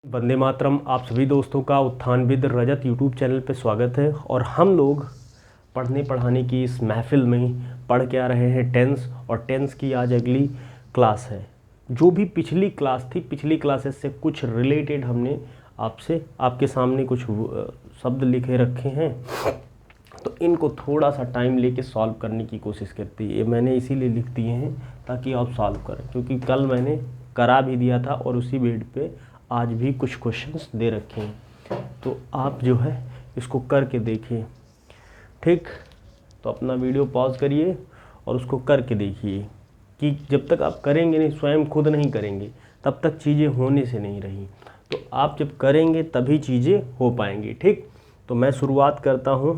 वंदे मातरम। आप सभी दोस्तों का उत्थान विद रजत यूट्यूब चैनल पे स्वागत है। और हम लोग पढ़ने पढ़ाने की इस महफिल में पढ़ के आ रहे हैं टेंस, और टेंस की आज अगली क्लास है। जो भी पिछली क्लास थी, पिछली क्लासेस से कुछ रिलेटेड हमने आपके सामने कुछ शब्द लिखे रखे हैं, तो इनको थोड़ा सा टाइम लेके सॉल्व करने की कोशिश करती है। ये मैंने इसीलिए लिख दिए हैं ताकि आप सॉल्व करें, क्योंकि कल मैंने करा भी दिया था और उसी बेड पे आज भी कुछ क्वेश्चंस दे रखे हैं, तो आप जो है इसको करके देखिए। ठीक, तो अपना वीडियो पॉज करिए और उसको करके देखिए कि जब तक आप करेंगे नहीं, स्वयं खुद नहीं करेंगे, तब तक चीज़ें होने से नहीं रही। तो आप जब करेंगे तभी चीज़ें हो पाएंगी। ठीक, तो मैं शुरुआत करता हूँ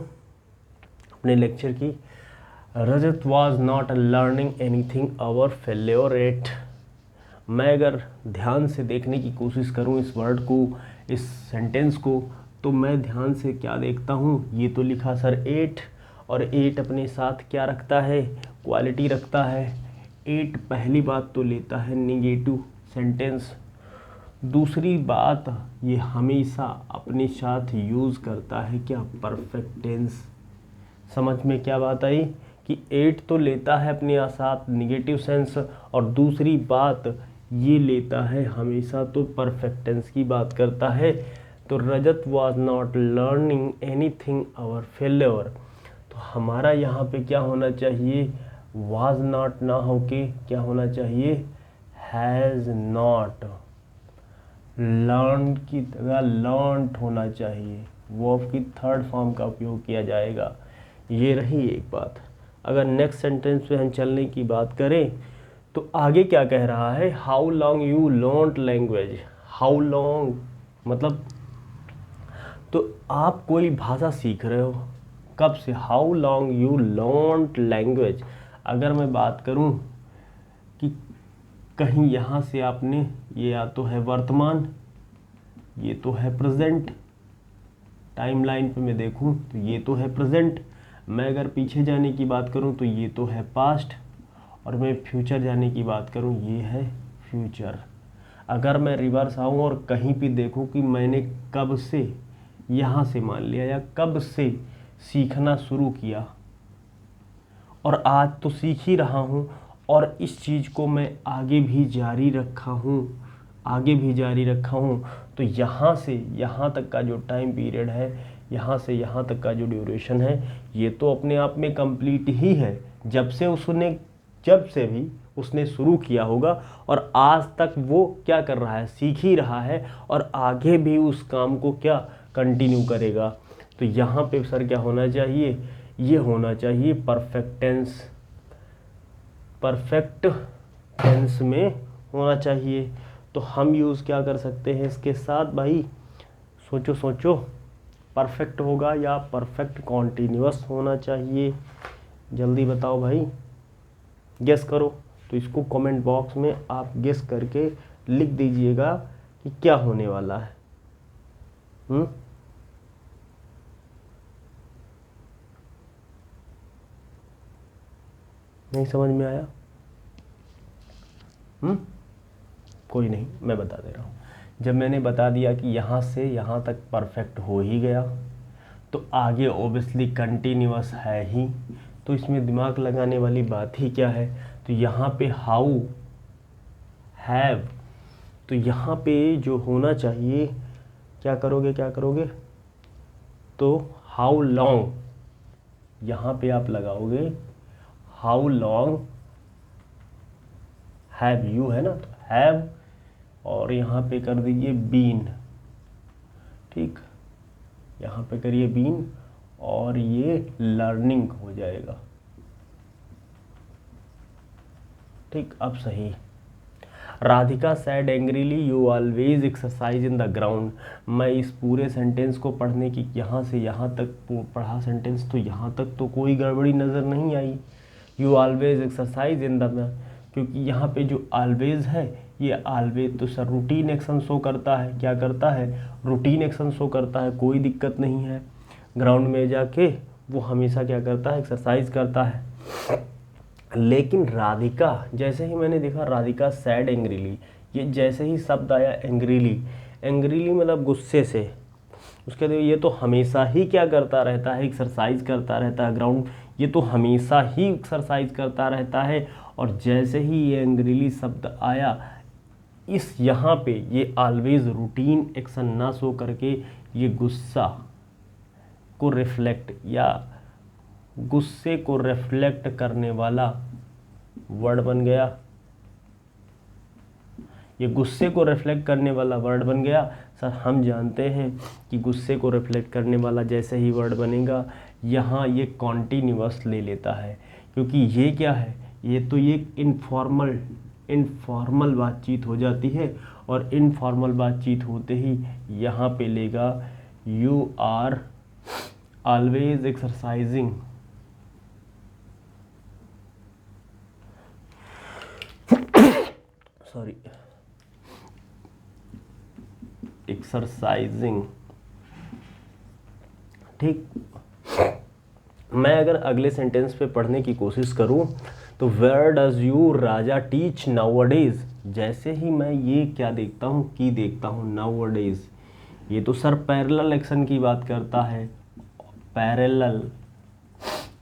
अपने लेक्चर की। Rajat was not learning anything our failure at. मैं अगर ध्यान से देखने की कोशिश करूं इस वर्ड को, इस सेंटेंस को, तो मैं ध्यान से क्या देखता हूं, ये तो लिखा सर 8, और 8 अपने साथ क्या रखता है, क्वालिटी रखता है। 8 पहली बात तो लेता है निगेटिव सेंटेंस। दूसरी बात, ये हमेशा अपने साथ यूज़ करता है क्या, परफेक्ट टेंस। समझ में क्या बात आई कि 8 तो लेता है अपने साथ निगेटिव सेंस, और दूसरी बात ये लेता है हमेशा तो परफेक्ट टेंस की बात करता है। तो Rajat was not learning anything our failure, तो हमारा यहाँ पे क्या होना चाहिए, वाज नॉट ना होके क्या होना चाहिए, हैज़ नॉट। लर्न की जगह लर्नड होना चाहिए, वर्ब की थर्ड फॉर्म का उपयोग किया जाएगा। ये रही एक बात। अगर नेक्स्ट सेंटेंस पे हम चलने की बात करें तो आगे क्या कह रहा है, how long you learned language. How long मतलब, तो आप कोई भाषा सीख रहे हो कब से, how long you learned language. अगर मैं बात करूं कि कहीं यहाँ से आपने, ये या तो है वर्तमान, ये तो है प्रेजेंट, टाइमलाइन पे मैं देखूं तो ये तो है प्रेजेंट। मैं अगर पीछे जाने की बात करूं तो ये तो है पास्ट, और मैं फ्यूचर जाने की बात करूं ये है फ्यूचर। अगर मैं रिवर्स आऊं और कहीं भी देखूं कि मैंने कब से, यहाँ से मान लिया, या कब से सीखना शुरू किया, और आज तो सीख ही रहा हूँ, और इस चीज़ को मैं आगे भी जारी रखा हूँ, आगे भी जारी रखा हूँ, तो यहाँ से यहाँ तक का जो टाइम पीरियड है, यहाँ से यहाँ तक का जो ड्यूरेशन है, ये तो अपने आप में कंप्लीट ही है। जब से भी उसने शुरू किया होगा, और आज तक वो क्या कर रहा है, सीख ही रहा है, और आगे भी उस काम को क्या कंटिन्यू करेगा। तो यहाँ पे सर क्या होना चाहिए, ये होना चाहिए परफेक्ट टेंस। परफेक्ट टेंस में होना चाहिए। तो हम यूज़ क्या कर सकते हैं इसके साथ भाई, सोचो सोचो, परफेक्ट होगा या परफेक्ट कॉन्टीन्यूअस होना चाहिए, जल्दी बताओ भाई, गेस करो। तो इसको कमेंट बॉक्स में आप गेस करके लिख दीजिएगा कि क्या होने वाला है। नहीं समझ में आया? कोई नहीं, मैं बता दे रहा हूँ। जब मैंने बता दिया कि यहाँ से यहाँ तक परफेक्ट हो ही गया, तो आगे ओबियसली कंटिन्यूअस है ही, तो इसमें दिमाग लगाने वाली बात ही क्या है। तो यहाँ पे हाउ, हैव, तो यहाँ पे जो होना चाहिए, क्या करोगे, तो हाउ लॉन्ग, यहाँ पे आप लगाओगे हाउ लॉन्ग हैव यू, है ना, तो हैव, और यहाँ पे कर दीजिए बीन। ठीक, यहाँ पे करिए बीन, और ये लर्निंग हो जाएगा। ठीक, अब सही। Radhika sad angrily you always exercise in the ground. मैं इस पूरे सेंटेंस को पढ़ने की, यहाँ से यहाँ तक पढ़ा सेंटेंस, तो यहाँ तक तो कोई गड़बड़ी नज़र नहीं आई। You always exercise in the, क्योंकि यहाँ पे जो ऑलवेज है, ये ऑलवेज तो सर रूटीन एक्शन शो करता है, क्या करता है, रूटीन एक्शन शो करता है, कोई दिक्कत नहीं है। ग्राउंड में जाके वो हमेशा क्या करता है, एक्सरसाइज करता है। लेकिन राधिका, जैसे ही मैंने देखा राधिका सैड एंग्रीली, ये जैसे ही शब्द आया एंग्रीली, एंग्रीली मतलब गुस्से से। उसके बाद ये तो हमेशा ही क्या करता रहता है, एक्सरसाइज करता रहता है ग्राउंड, ये तो हमेशा ही एक्सरसाइज करता रहता है। और जैसे ही ये एंग्रीली शब्द आया, इस यहाँ पे ये ऑलवेज रूटीन एक्शन ना शो करके ये गुस्सा को रिफ्लेक्ट या गुस्से को रिफ्लेक्ट करने वाला वर्ड बन गया। ये गुस्से को रिफ्लेक्ट करने वाला वर्ड बन गया। सर हम जानते हैं कि गुस्से को रिफ्लेक्ट करने वाला जैसे ही वर्ड बनेगा, यहाँ ये कॉन्टिन्यूअस ले लेता है, क्योंकि ये क्या है, ये तो ये इनफॉर्मल बातचीत हो जाती है। और इनफॉर्मल बातचीत होते ही यहाँ पे लेगा you are always exercising, sorry, exercising. ठीक, मैं अगर अगले सेंटेंस पे पढ़ने की कोशिश करूं तो where does you Raja teach nowadays, जैसे ही मैं ये क्या देखता हूँ, की देखता हूँ नाउअडेज, ये तो सर पैरेलल एक्शन की बात करता है, पैरेलल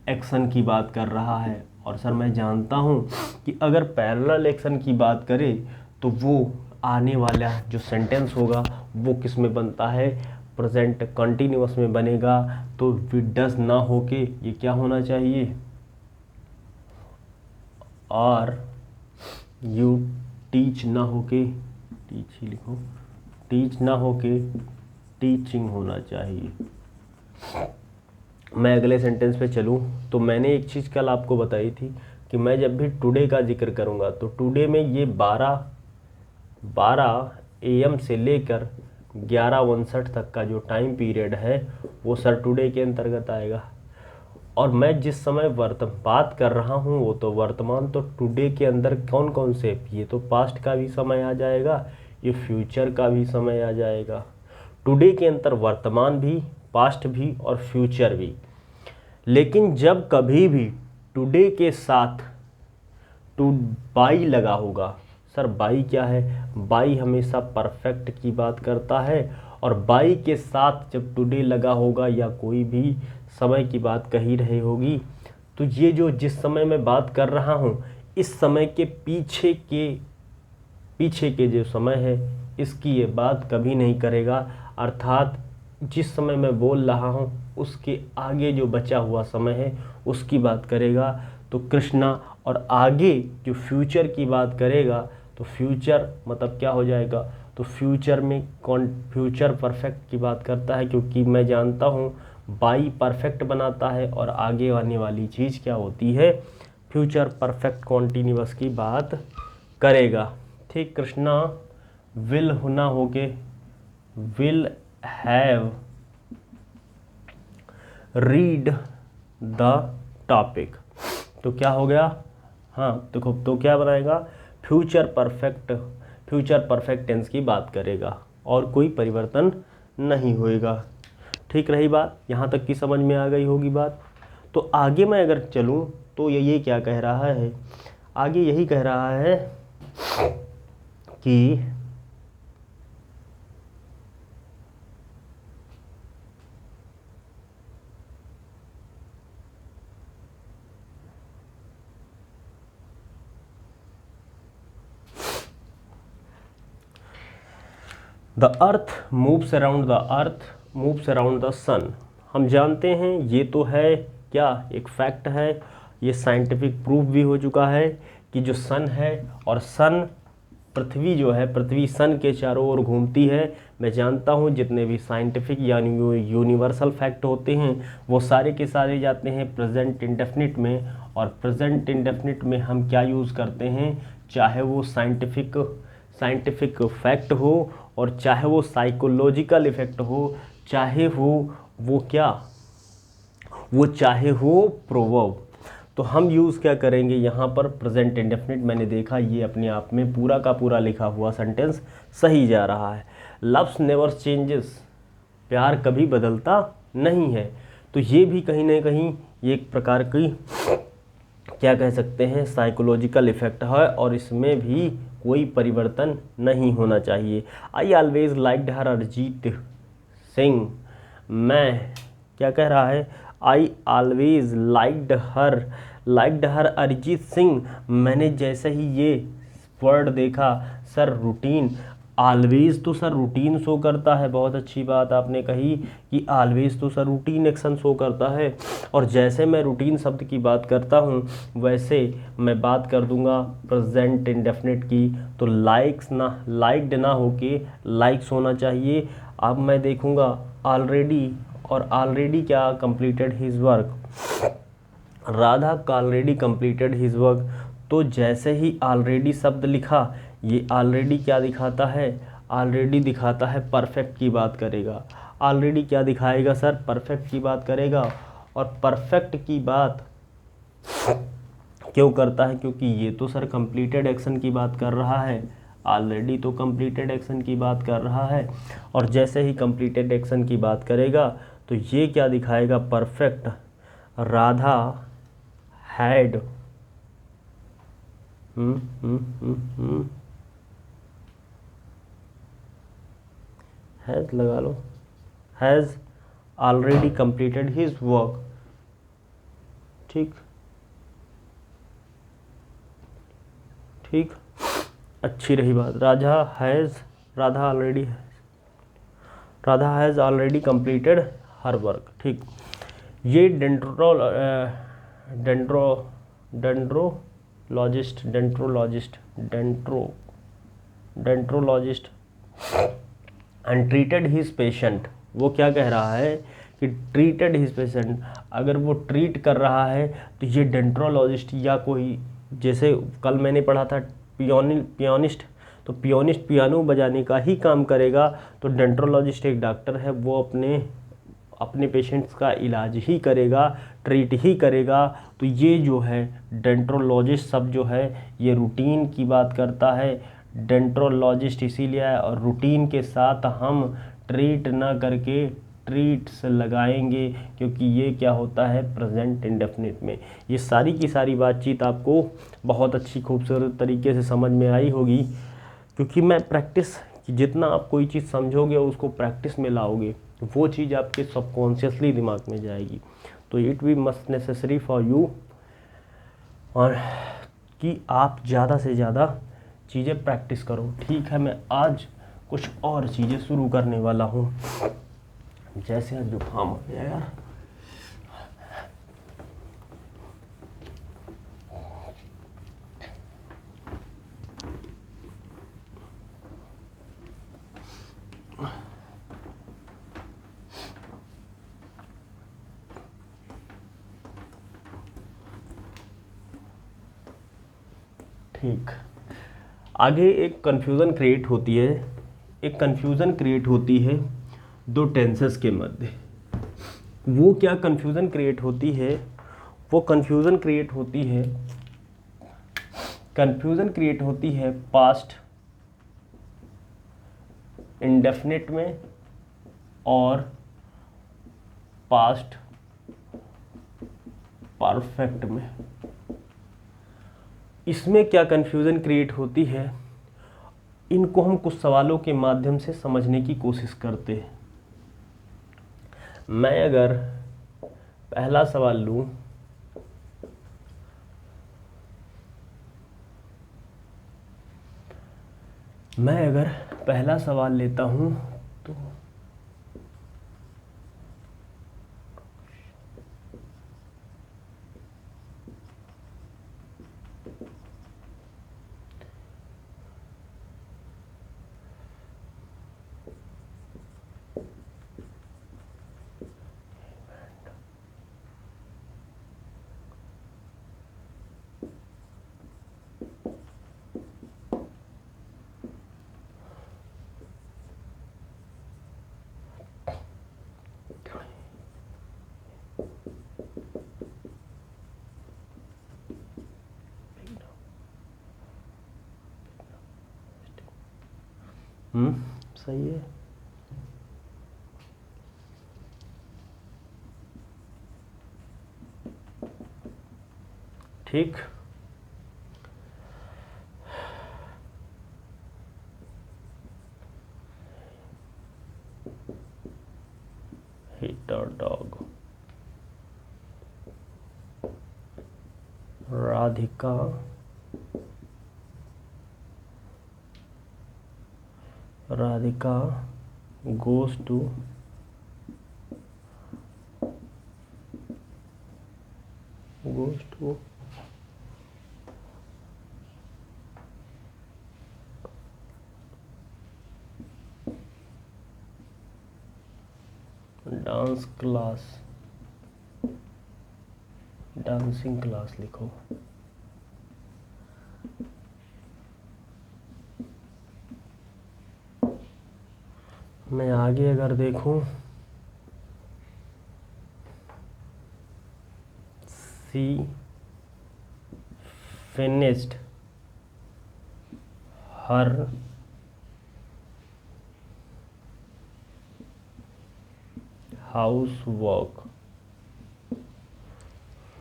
एक्शन की बात कर रहा है। और सर मैं जानता हूँ कि अगर पैरेलल एक्शन की बात करे तो वो आने वाला जो सेंटेंस होगा वो किस में बनता है, प्रेजेंट कंटिन्यूअस में बनेगा। तो डज ना होके ये क्या होना चाहिए, और यू टीच ना होके, टीच ही लिखो, टीच ना होके टीचिंग होना चाहिए। मैं अगले सेंटेंस पे चलूँ तो मैंने एक चीज़ कल आपको बताई थी कि मैं जब भी टुडे का जिक्र करूँगा तो टुडे में ये 12 AM से लेकर 11:59 तक का जो टाइम पीरियड है वो सर टुडे के अंतर्गत आएगा। और मैं जिस समय बात कर रहा हूँ वो तो वर्तमान, तो टुडे के अंदर कौन कौन से, ये तो पास्ट का भी समय आ जाएगा, ये फ्यूचर का भी समय आ जाएगा। टुडे के अंदर वर्तमान भी, पास्ट भी और फ्यूचर भी। लेकिन जब कभी भी टुडे के साथ बाई लगा होगा, सर बाई क्या है, बाई हमेशा परफेक्ट की बात करता है। और बाई के साथ जब टुडे लगा होगा या कोई भी समय की बात कही रही होगी, तो ये जो जिस समय मैं बात कर रहा हूँ इस समय के पीछे के जो समय है इसकी ये बात कभी नहीं करेगा। अर्थात जिस समय मैं बोल रहा हूँ उसके आगे जो बचा हुआ समय है उसकी बात करेगा। तो कृष्णा, और आगे जो फ्यूचर की बात करेगा तो फ्यूचर मतलब क्या हो जाएगा, तो फ्यूचर में फ्यूचर परफेक्ट की बात करता है, क्योंकि मैं जानता हूँ बाई परफेक्ट बनाता है और आगे आने वाली चीज़ क्या होती है, फ्यूचर परफेक्ट कॉन्टिन्यूअस की बात करेगा। ठीक, कृष्णा विल होना होके will have read the topic, तो क्या हो गया, हाँ देखो तो क्या बनाएगा, फ्यूचर परफेक्ट टेंस की बात करेगा और कोई परिवर्तन नहीं होएगा। ठीक रही बात, यहाँ तक की समझ में आ गई होगी बात। तो आगे मैं अगर चलूँ तो ये क्या कह रहा है, आगे यही कह रहा है कि the earth moves around the sun. हम जानते हैं ये तो है क्या, एक फैक्ट है, ये साइंटिफिक प्रूफ भी हो चुका है कि जो सन है और सन पृथ्वी जो है, पृथ्वी सन के चारों ओर घूमती है। मैं जानता हूँ जितने भी साइंटिफिक यानी यूनिवर्सल फैक्ट होते हैं वो सारे के सारे जाते हैं प्रेजेंट इंडेफिनिट में। और प्रेजेंट इंडेफिनिट में हम क्या यूज़ करते हैं, चाहे वो साइंटिफिक फैक्ट हो और चाहे वो साइकोलॉजिकल इफेक्ट हो, चाहे चाहे हो प्रोवर्ब, तो हम यूज़ क्या करेंगे यहाँ पर प्रेजेंट इंडेफिनिट। मैंने देखा ये अपने आप में पूरा का पूरा लिखा हुआ सेंटेंस सही जा रहा है। लव्स नेवर चेंजेस, प्यार कभी बदलता नहीं है। तो ये भी कहीं ना कहीं ये एक प्रकार की क्या कह सकते हैं साइकोलॉजिकल इफेक्ट है और इसमें भी कोई परिवर्तन नहीं होना चाहिए। आई ऑलवेज लाइक्ड हर अरिजीत सिंह, मैं क्या कह रहा है, आई ऑलवेज लाइक्ड हर अरिजीत सिंह, मैंने जैसे ही ये वर्ड देखा सर रूटीन, ऑलवेज तो सर रूटीन शो करता है, बहुत अच्छी बात आपने कही कि ऑलवेज तो सर रूटीन एक्शन शो करता है, और जैसे मैं रूटीन शब्द की बात करता हूँ वैसे मैं बात कर दूंगा प्रेजेंट इंडेफिनिट की, तो लाइक्ड ना होके लाइक्स होना चाहिए। अब मैं देखूंगा ऑलरेडी, और ऑलरेडी क्या completed his work, Radha already completed his work, तो जैसे ही ऑलरेडी शब्द लिखा, ये ऑलरेडी क्या दिखाता है, ऑलरेडी दिखाता है परफेक्ट की बात करेगा। ऑलरेडी क्या दिखाएगा सर, परफेक्ट की बात करेगा, और परफेक्ट की बात क्यों करता है, क्योंकि ये तो सर कंप्लीटेड एक्शन की बात कर रहा है, ऑलरेडी तो कंप्लीटेड एक्शन की बात कर रहा है, और जैसे ही कंप्लीटेड एक्शन की बात करेगा तो ये क्या दिखाएगा, परफेक्ट, राधा हैड हैज लगा लो, has already completed his work. ठीक ठीक, अच्छी रही बात, Radha has already completed her work. ठीक, ये dentologist and treated his patient, वो क्या कह रहा है कि ट्रीटेड हिज पेशेंट, अगर वो ट्रीट कर रहा है तो ये डेंट्रोलॉजिस्ट या कोई, जैसे कल मैंने पढ़ा था पियानिस्ट, तो पियानिस्ट पियानो बजाने का ही काम करेगा, तो डेंट्रोलॉजिस्ट एक डॉक्टर है, वो अपने पेशेंट्स का इलाज ही करेगा, ट्रीट ही करेगा। तो ये जो है डेंट्रोलॉजिस्ट शब्द जो है ये रूटीन की बात करता है, डेंट्रोलॉजिस्ट इसीलिए है, और रूटीन के साथ हम ट्रीट ना करके ट्रीट्स लगाएंगे, क्योंकि ये क्या होता है प्रेजेंट इंडेफिनिट में। ये सारी की सारी बातचीत आपको बहुत अच्छी खूबसूरत तरीके से समझ में आई होगी, क्योंकि मैं प्रैक्टिस, जितना आप कोई चीज़ समझोगे और उसको प्रैक्टिस में लाओगे वो चीज़ आपके सबकॉन्शियसली दिमाग में जाएगी। तो it we must necessary for you, और कि आप ज़्यादा से ज़्यादा चीज़ें प्रैक्टिस करो। ठीक है, मैं आज कुछ और चीज़ें शुरू करने वाला हूँ, जैसे आज जुकाम हो गया यार, ठीक। आगे एक कन्फ्यूज़न क्रिएट होती है दो टेंसेस के मध्य। वो क्या कन्फ्यूज़न क्रिएट होती है, वो कन्फ्यूज़न क्रिएट होती है पास्ट इंडेफिनिट में और पास्ट परफेक्ट में। इसमें क्या कन्फ्यूज़न क्रिएट होती है, इनको हम कुछ सवालों के माध्यम से समझने की कोशिश करते हैं। मैं अगर पहला सवाल लूं, लेता हूं तो सही है। ठीक, the dog. Radhika goes to dance class, dancing class लिखो। मैं आगे अगर देखूं, she finished her house work.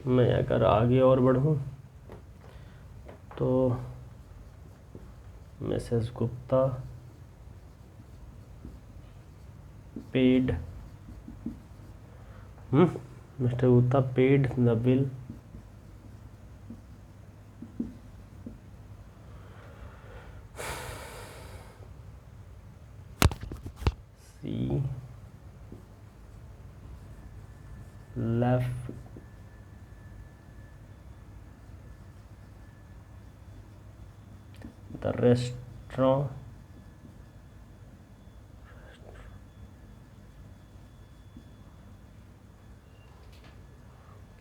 मैं अगर आगे और बढ़ूं तो Mrs Gupta paid Mr Gupta paid the bill she left the restaurant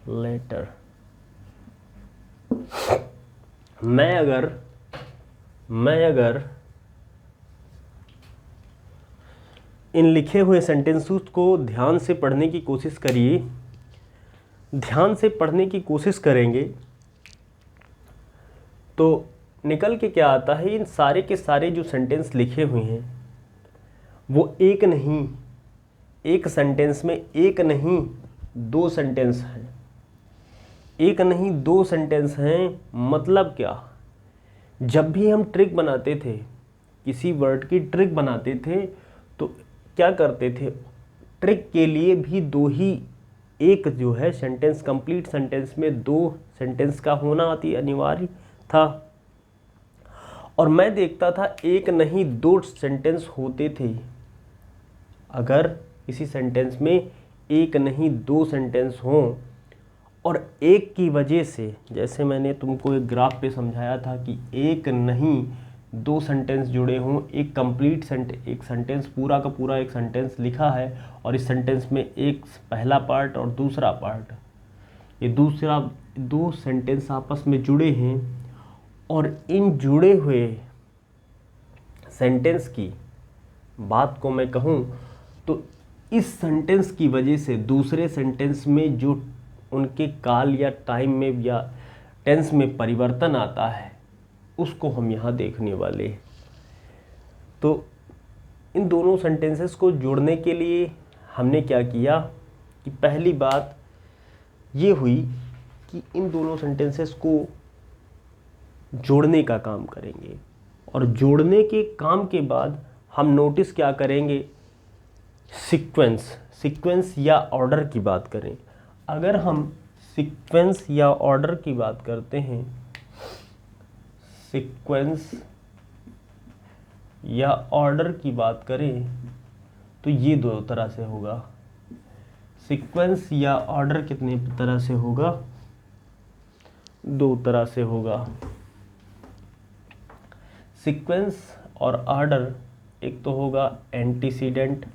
later. मैं अगर इन लिखे हुए सेंटेंसेस को ध्यान से पढ़ने की कोशिश करिए, ध्यान से पढ़ने की कोशिश करेंगे तो निकल के क्या आता है, इन सारे के सारे जो सेंटेंस लिखे हुए हैं वो एक सेंटेंस में एक नहीं दो सेंटेंस हैं, एक नहीं दो सेंटेंस हैं। मतलब क्या, जब भी हम ट्रिक बनाते थे, किसी वर्ड की ट्रिक बनाते थे तो क्या करते थे, ट्रिक के लिए भी दो ही, एक जो है सेंटेंस, कंप्लीट सेंटेंस में दो सेंटेंस का होना अति अनिवार्य था। और मैं देखता था एक नहीं दो सेंटेंस होते थे। अगर किसी सेंटेंस में एक नहीं दो सेंटेंस हों और एक की वजह से, जैसे मैंने तुमको एक ग्राफ पे समझाया था कि एक नहीं दो सेंटेंस जुड़े हों, एक कंप्लीट एक सेंटेंस पूरा का पूरा एक सेंटेंस लिखा है और इस सेंटेंस में एक पहला पार्ट और दूसरा पार्ट, ये दो सेंटेंस आपस में जुड़े हैं और इन जुड़े हुए सेंटेंस की बात को मैं कहूँ तो इस सेंटेंस की वजह से दूसरे सेंटेंस में जो उनके काल या टाइम में या टेंस में परिवर्तन आता है उसको हम यहाँ देखने वाले हैं। तो इन दोनों सेंटेंसेस को जोड़ने के लिए हमने क्या किया कि पहली बात ये हुई कि इन दोनों सेंटेंसेस को जोड़ने का काम करेंगे और जोड़ने के काम के बाद हम नोटिस क्या करेंगे, सीक्वेंस या ऑर्डर की बात करें। अगर हम सीक्वेंस या ऑर्डर की बात करते हैं, सीक्वेंस या ऑर्डर की बात करें तो ये दो तरह से होगा। सीक्वेंस या ऑर्डर कितने तरह से होगा, दो तरह से होगा। सीक्वेंस और ऑर्डर, एक तो होगा एंटीसीडेंट,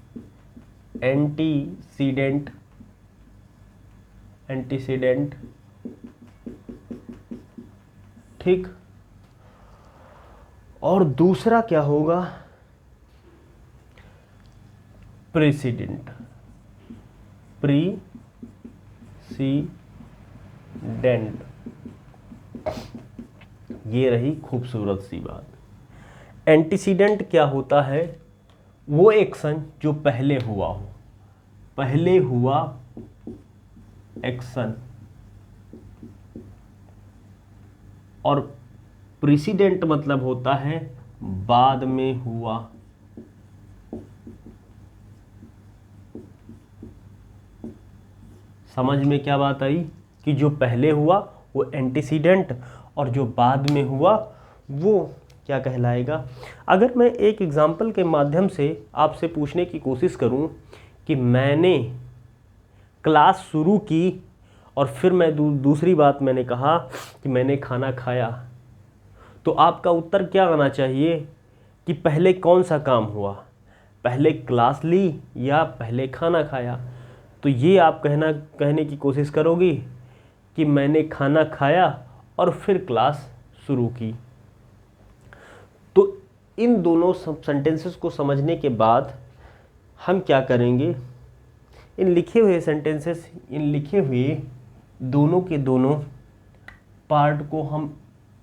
ठीक, और दूसरा क्या होगा, प्रेसिडेंट, ये रही खूबसूरत सी बात। एंटीसीडेंट क्या होता है, वो एक्शन जो पहले हुआ हो, पहले हुआ एक्शन, और प्रेसिडेंट मतलब होता है बाद में हुआ। समझ में क्या बात आई कि जो पहले हुआ वो एंटीसीडेंट और जो बाद में हुआ वो क्या कहलाएगा। अगर मैं एक एग्जाम्पल के माध्यम से आपसे पूछने की कोशिश करूं कि मैंने क्लास शुरू की और फिर मैं दूसरी बात मैंने कहा कि मैंने खाना खाया, तो आपका उत्तर क्या आना चाहिए कि पहले कौन सा काम हुआ, पहले क्लास ली या पहले खाना खाया। तो ये आप कहने की कोशिश करोगी कि मैंने खाना खाया और फिर क्लास शुरू की। तो इन दोनों सेंटेंसेस को समझने के बाद हम क्या करेंगे, इन लिखे हुए सेंटेंसेस, इन लिखे हुए दोनों के दोनों पार्ट को हम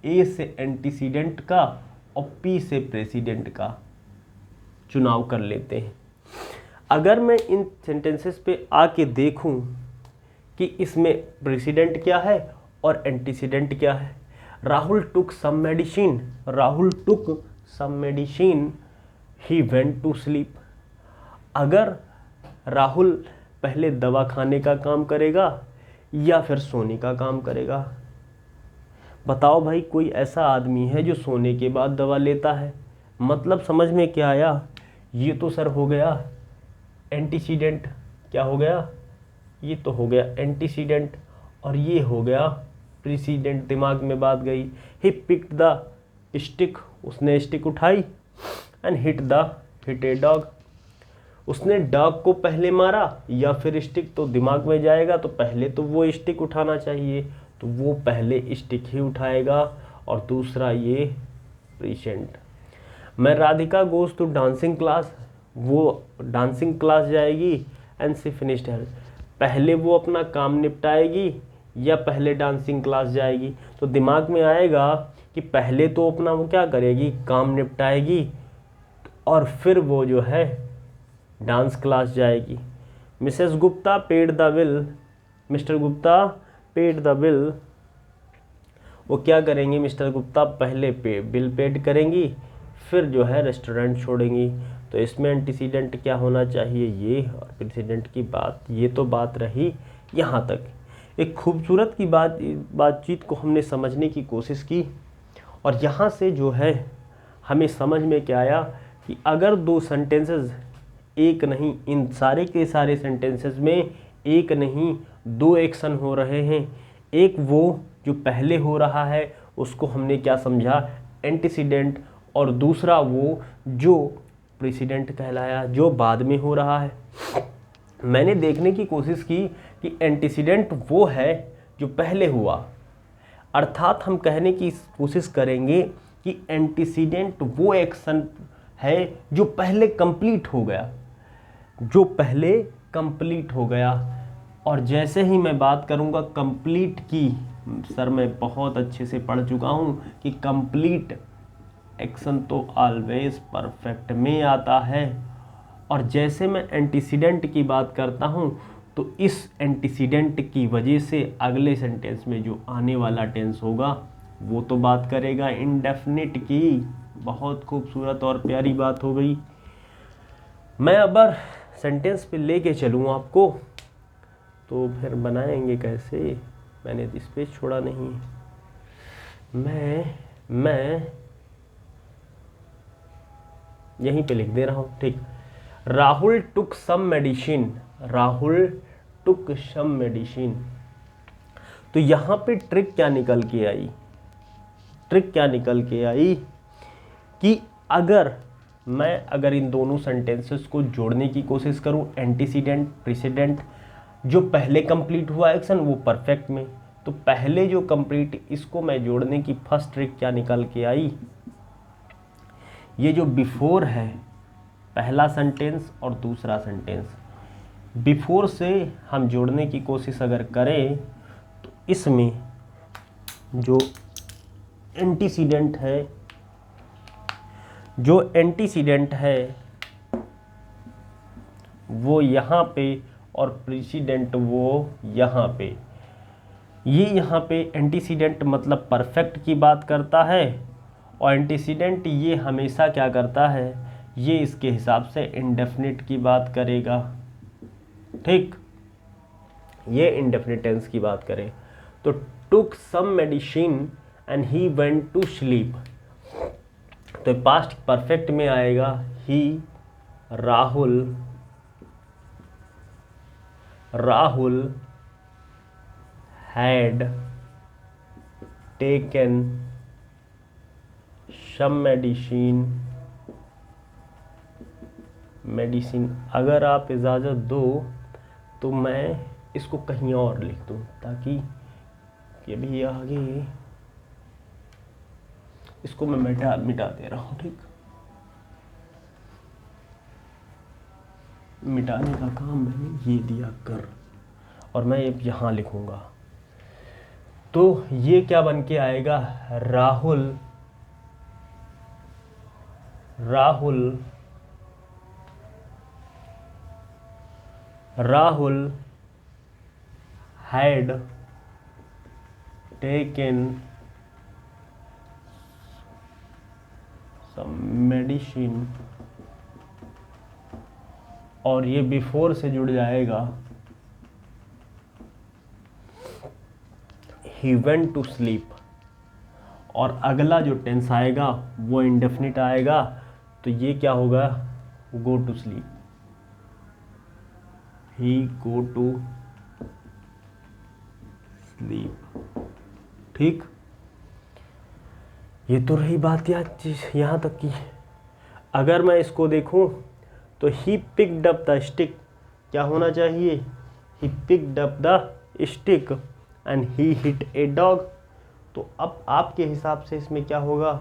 ए से एंटीसीडेंट का और पी से प्रेसिडेंट का चुनाव कर लेते हैं। अगर मैं इन सेंटेंसेस पे आके देखूं कि इसमें प्रेसिडेंट क्या है और एंटीसीडेंट क्या है। Rahul took some medicine, Rahul took some medicine, he went to sleep. अगर राहुल पहले दवा खाने का काम करेगा या फिर सोने का काम करेगा। बताओ भाई, कोई ऐसा आदमी है जो सोने के बाद दवा लेता है? मतलब समझ में क्या आया? ये तो सर हो गया एंटीसीडेंट। क्या हो गया? ये तो हो गया एंटीसीडेंट और ये हो गया प्रीसीडेंट। दिमाग में बात गई। ही पिक्ड द स्टिक, उसने स्टिक उठाई, एंड हिट ए डॉग, उसने डॉग को पहले मारा या फिर स्टिक, तो दिमाग में जाएगा तो पहले तो वो स्टिक उठाना चाहिए, तो वो पहले स्टिक ही उठाएगा और दूसरा ये प्रीसेंट। मैं Radhika goes to dancing class, वो डांसिंग क्लास जाएगी, एंड सी फिनिश्ड हर, पहले वो अपना काम निपटाएगी या पहले डांसिंग क्लास जाएगी। तो दिमाग में आएगा कि पहले तो अपना वो क्या करेगी, काम निपटाएगी और फिर वो जो है डांस क्लास जाएगी। Mrs Gupta paid the bill, mister Gupta paid the bill, वो क्या करेंगी, मिस्टर गुप्ता पहले बिल पेड करेंगी फिर जो है रेस्टोरेंट छोड़ेंगी। तो इसमें एंटीसीडेंट क्या होना चाहिए, ये, और प्रेसिडेंट की बात, ये तो बात रही यहाँ तक। एक खूबसूरत की बातचीत को हमने समझने की कोशिश की और यहाँ से जो है हमें समझ में क्या आया कि अगर दो सेंटेंसेस एक नहीं, इन सारे के सारे सेंटेंसेस में एक नहीं दो एक्शन हो रहे हैं। एक वो जो पहले हो रहा है उसको हमने क्या समझा, एंटीसीडेंट, और दूसरा वो जो प्रेसिडेंट कहलाया जो बाद में हो रहा है। मैंने देखने की कोशिश की कि एंटीसीडेंट वो है जो पहले हुआ, अर्थात हम कहने की कोशिश करेंगे कि एंटीसीडेंट वो एक्शन है जो पहले कंप्लीट हो गया, जो पहले कंप्लीट हो गया। और जैसे ही मैं बात करूंगा कंप्लीट की, सर मैं बहुत अच्छे से पढ़ चुका हूं कि कंप्लीट एक्शन तो ऑलवेज परफेक्ट में आता है। और जैसे मैं एंटीसीडेंट की बात करता हूं तो इस एंटीसीडेंट की वजह से अगले सेंटेंस में जो आने वाला टेंस होगा वो तो बात करेगा इंडेफिनिट की। बहुत खूबसूरत और प्यारी बात हो गई। मैं अब सेंटेंस पे लेके चलूँ आपको, तो फिर बनाएंगे कैसे, मैंने स्पेस छोड़ा नहीं। मैं यहीं पे लिख दे रहा हूँ, ठीक। Rahul took some medicine, Rahul took some medicine. तो यहाँ पे ट्रिक क्या निकल के आई, ट्रिक क्या निकल के आई कि अगर इन दोनों सेंटेंसेस को जोड़ने की कोशिश करूं, एंटीसीडेंट प्रेसिडेंट, जो पहले कंप्लीट हुआ एक्शन वो परफेक्ट में, तो पहले जो कंप्लीट, इसको मैं जोड़ने की फर्स्ट ट्रिक क्या निकल के आई, ये जो बिफोर है, पहला सेंटेंस और दूसरा सेंटेंस, बिफोर से हम जोड़ने की कोशिश अगर करें तो इसमें जो एंटीसीडेंट है, जो एंटीसीडेंट है वो यहाँ पे और प्रेसिडेंट वो यहाँ पे। ये यहाँ पे एंटीसीडेंट मतलब परफेक्ट की बात करता है और एंटीसीडेंट ये हमेशा क्या करता है, ये इसके हिसाब से इंडेफिनिट की बात करेगा, ठीक। ये इंडेफिनिट टेंस की बात करें तो took some medicine and he went to sleep, तो पास्ट परफेक्ट में आएगा he Rahul had taken some medicine. अगर आप इजाज़त दो तो मैं इसको कहीं और लिख दूं ताकि ये भी आगे, इसको मैं मिटा दे रहा हूँ। ठीक, मिटाने का काम मैंने ये दिया कर, और मैं ये यहाँ लिखूँगा। तो ये क्या बन के आएगा, Rahul had taken some medicine, और ये बिफोर से जुड़ जाएगा ही वेंट टू स्लीप, और अगला जो टेंस आएगा वो इंडेफिनिट आएगा, तो ये क्या होगा, go to sleep, he go to sleep. ठीक, ये तो रही बात यहाँ तक की। अगर मैं इसको देखूं तो he picked up the stick, क्या होना चाहिए, he picked up the stick and he hit a dog. तो अब आपके हिसाब से इसमें क्या होगा,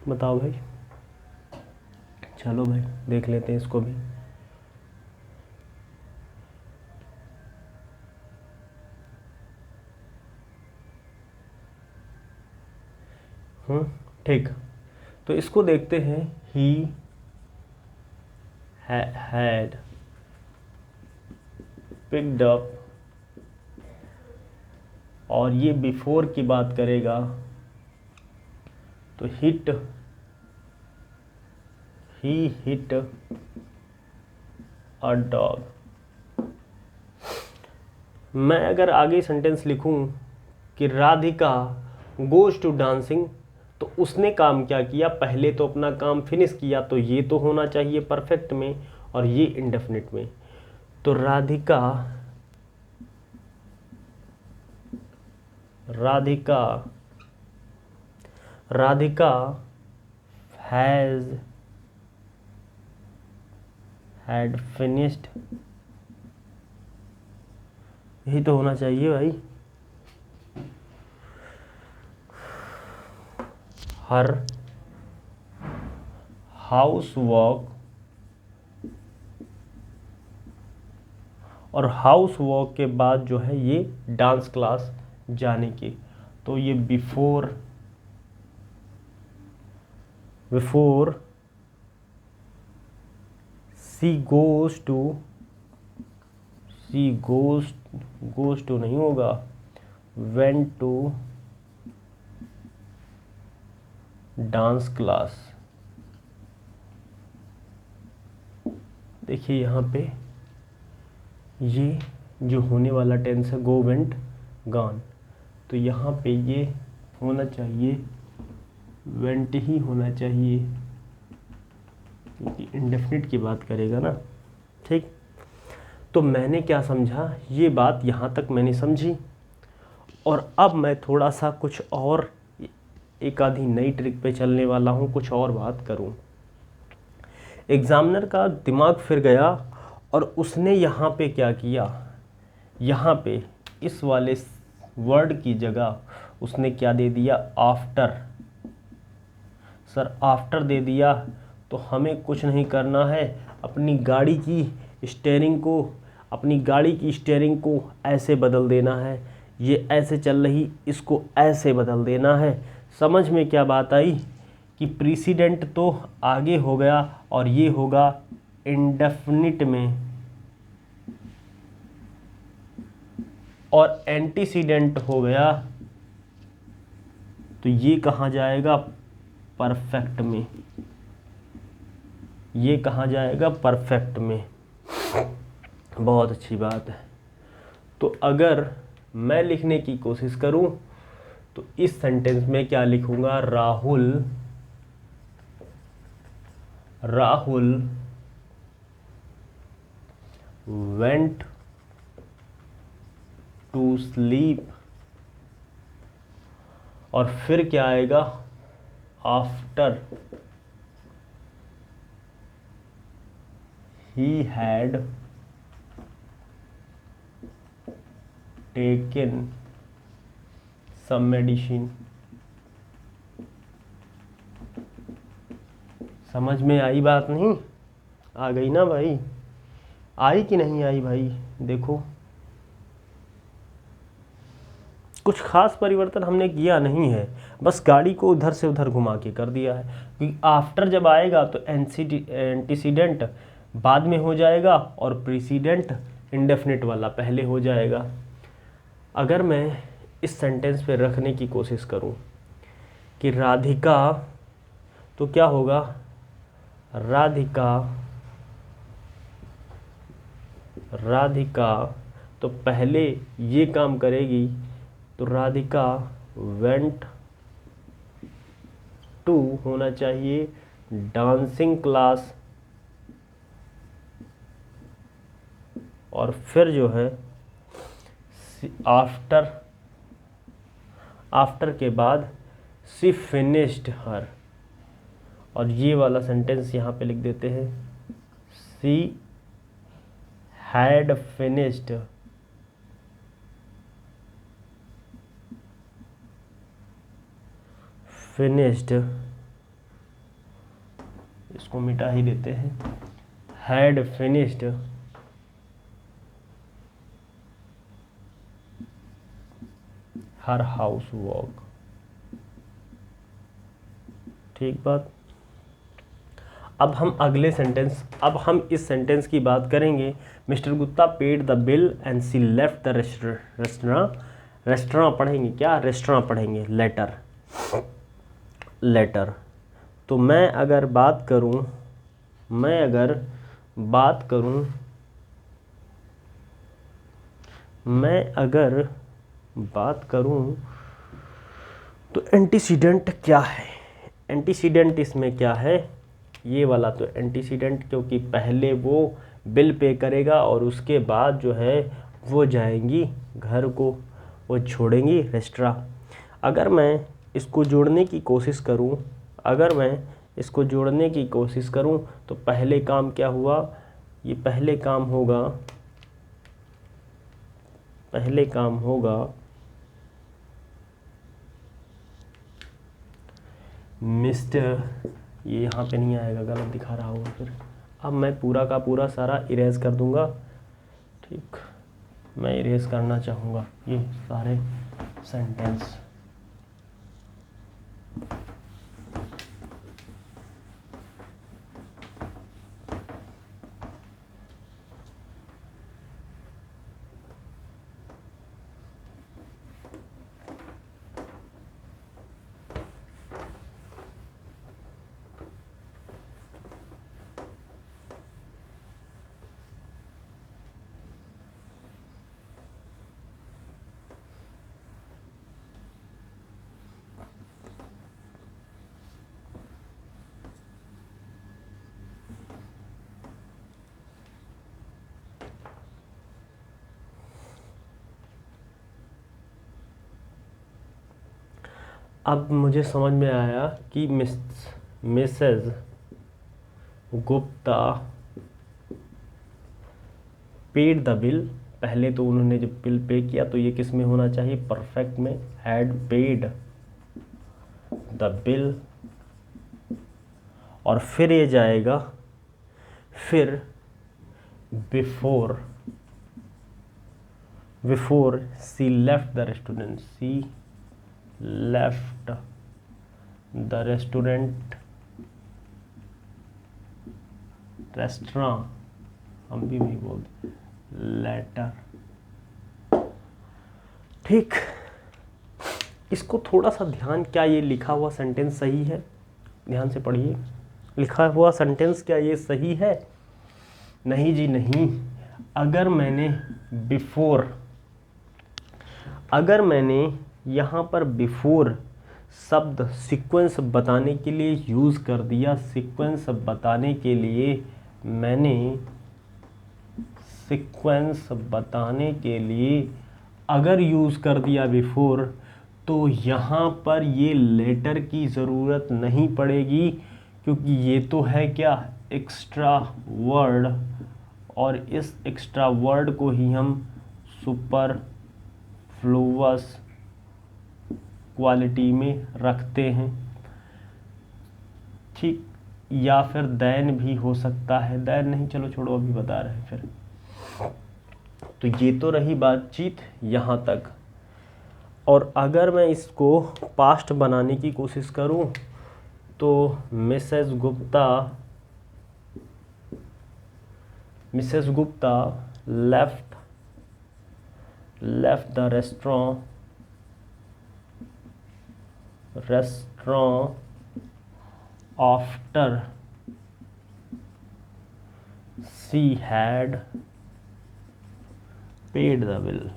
बताओ भाई। चलो भाई देख लेते हैं इसको भी। ठीक, तो इसको देखते हैं। ही हैड पिक्ड अप, और ये बिफोर की बात करेगा तो ही हिट अ डॉग। मैं अगर आगे सेंटेंस लिखूं कि राधिका गोज टू डांसिंग, तो उसने काम क्या किया, पहले तो अपना काम फिनिश किया, तो ये तो होना चाहिए परफेक्ट में और ये इंडेफिनिट में। तो राधिका had finished, यही तो होना चाहिए भाई, हर हाउस वर्क, और हाउस वर्क के बाद जो है ये डांस क्लास जाने की, तो ये बिफोर शी गोज टू नहीं होगा, वेंट टू डांस क्लास। देखिए यहाँ पे ये जो होने वाला टेंस है गो, वेंट, गॉन, तो यहाँ पे ये होना चाहिए वेंट ही होना चाहिए, क्योंकि इंडेफिनिट की बात करेगा ना। ठीक, तो मैंने क्या समझा, ये बात यहाँ तक मैंने समझी, और अब मैं थोड़ा सा कुछ और एक आधी नई ट्रिक पे चलने वाला हूँ, कुछ और बात करूँ। एग्जामिनर का दिमाग फिर गया और उसने यहाँ पे क्या किया, यहाँ पे इस वाले वर्ड की जगह उसने क्या दे दिया, आफ्टर। सर आफ्टर दे दिया तो हमें कुछ नहीं करना है, अपनी गाड़ी की स्टेयरिंग को ऐसे बदल देना है, ये ऐसे चल रही, इसको ऐसे बदल देना है। समझ में क्या बात आई कि प्रीसीडेंट तो आगे हो गया और ये होगा इंडेफिनिट में, और एंटीसीडेंट हो गया तो ये कहाँ जाएगा, परफेक्ट में। ये कहाँ जाएगा, परफेक्ट में। बहुत अच्छी बात है। तो अगर मैं लिखने की कोशिश करूं तो इस सेंटेंस में क्या लिखूंगा, राहुल वेंट टू स्लीप, और फिर क्या आएगा, after he had taken some medicine। समझ में आई बात नहीं? आ गई ना भाई? आई कि नहीं आई भाई? देखो, कुछ खास परिवर्तन हमने किया नहीं है, बस गाड़ी को उधर से उधर घुमा के कर दिया है। क्योंकि आफ्टर जब आएगा तो एंटीसीडेंट बाद में हो जाएगा और प्रीसीडेंट इंडेफिनिट वाला पहले हो जाएगा। अगर मैं इस सेंटेंस पे रखने की कोशिश करूं कि राधिका, तो क्या होगा, राधिका तो पहले ये काम करेगी, तो राधिका वेंट टू होना चाहिए डांसिंग क्लास, और फिर जो है आफ्टर के बाद शी फिनिश्ड हर, और ये वाला सेंटेंस यहाँ पे लिख देते हैं, शी हैड फिनिश्ड इसको मिटा ही देते हैं, had finished her house work. ठीक बात। अब हम इस सेंटेंस की बात करेंगे। Mr Gupta paid the bill and she left the restaurant पढ़ेंगे क्या, रेस्टोरेंट पढ़ेंगे, लेटर। तो मैं अगर बात करूं तो एंटीसीडेंट क्या है, एंटीसीडेंट इसमें क्या है, ये वाला तो एंटीसीडेंट, क्योंकि पहले वो बिल पे करेगा और उसके बाद जो है वो जाएंगी घर को, वो छोड़ेंगी रेस्टोरेंट। अगर मैं इसको जोड़ने की कोशिश करूं तो पहले काम क्या हुआ, ये पहले काम होगा मिस्टर, ये यहाँ पे नहीं आएगा, गलत दिखा रहा होगा फिर। अब मैं पूरा का पूरा सारा इरेज कर दूंगा। ठीक, मैं इरेज करना चाहूँगा ये सारे सेंटेंस। अब मुझे समझ में आया कि Mrs Gupta paid the bill, पहले तो उन्होंने जब बिल पे किया तो ये किस में होना चाहिए, परफेक्ट में, हैड पेड द बिल, और फिर ये जाएगा, फिर before she left the restaurant, she left the restaurant, restaurant हम भी बोलते, लेटर। ठीक, इसको थोड़ा सा ध्यान, क्या ये लिखा हुआ सेंटेंस सही है? ध्यान से पढ़िए, लिखा हुआ सेंटेंस क्या ये सही है? नहीं जी नहीं। अगर मैंने यहाँ पर बिफोर शब्द सीक्वेंस बताने के लिए यूज़ कर दिया, सीक्वेंस बताने के लिए मैंने सीक्वेंस बताने के लिए अगर यूज़ कर दिया बिफोर, तो यहाँ पर ये लेटर की ज़रूरत नहीं पड़ेगी, क्योंकि ये तो है क्या, एक्स्ट्रा वर्ड, और इस एक्स्ट्रा वर्ड को ही हम सुपरफ्लुअस क्वालिटी में रखते हैं। ठीक, या फिर देन भी हो सकता है, देन नहीं, चलो छोड़ो, अभी बता रहे हैं फिर। तो ये तो रही बातचीत यहाँ तक। और अगर मैं इसको पास्ट बनाने की कोशिश करूँ तो Mrs Gupta left the restaurant after she had paid the bill.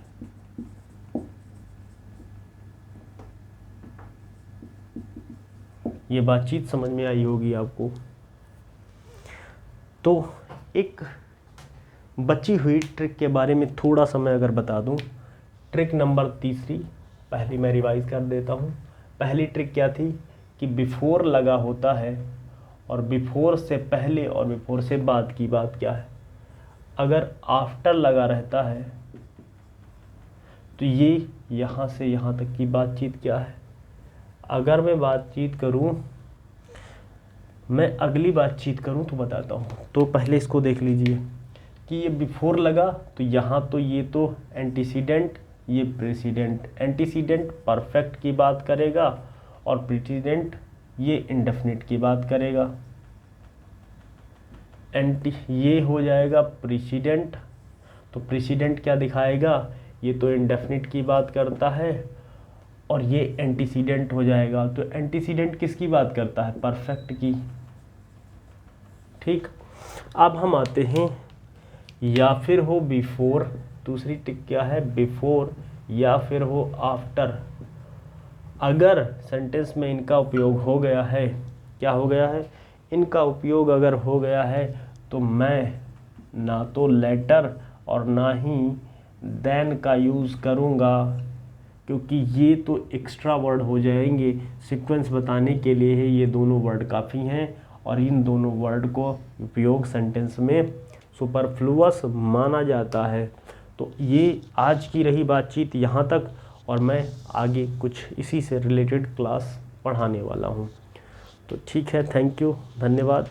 ये बातचीत समझ में आई होगी आपको। तो एक बची हुई ट्रिक के बारे में थोड़ा सा मैं अगर बता दूं, ट्रिक नंबर 3, पहले मैं रिवाइज कर देता हूं। पहली ट्रिक क्या थी कि बिफोर लगा होता है, और बिफोर से पहले और बिफोर से बाद की बात क्या है। अगर आफ्टर लगा रहता है तो ये यहाँ से यहाँ तक की बातचीत क्या है। अगर मैं बातचीत करूँ, मैं अगली बातचीत करूँ तो बताता हूँ। तो पहले इसको देख लीजिए कि ये बिफोर लगा तो यहाँ तो ये तो एंटीसीडेंट, ये प्रेसिडेंट। एंटीसीडेंट परफेक्ट की बात करेगा और प्रेसिडेंट ये इंडेफिनिट की बात करेगा। ये हो जाएगा प्रेसिडेंट, तो प्रेसिडेंट क्या दिखाएगा, ये तो इंडेफिनिट की बात करता है, और ये एंटीसीडेंट हो जाएगा। तो एंटीसीडेंट किसकी बात करता है, परफेक्ट की। ठीक, अब हम आते हैं, या फिर हो बिफोर, दूसरी टिक क्या है, बिफोर, या फिर हो आफ्टर। अगर सेंटेंस में इनका उपयोग हो गया है, क्या हो गया है, इनका उपयोग अगर हो गया है, तो मैं ना तो लेटर और ना ही देन का यूज़ करूँगा, क्योंकि ये तो एक्स्ट्रा वर्ड हो जाएंगे। सीक्वेंस बताने के लिए है, ये दोनों वर्ड काफ़ी हैं, और इन दोनों वर्ड को उपयोग सेंटेंस में सुपरफ्लुअस माना जाता है। तो ये आज की रही बातचीत यहाँ तक, और मैं आगे कुछ इसी से रिलेटेड क्लास पढ़ाने वाला हूँ। तो ठीक है, थैंक यू, धन्यवाद।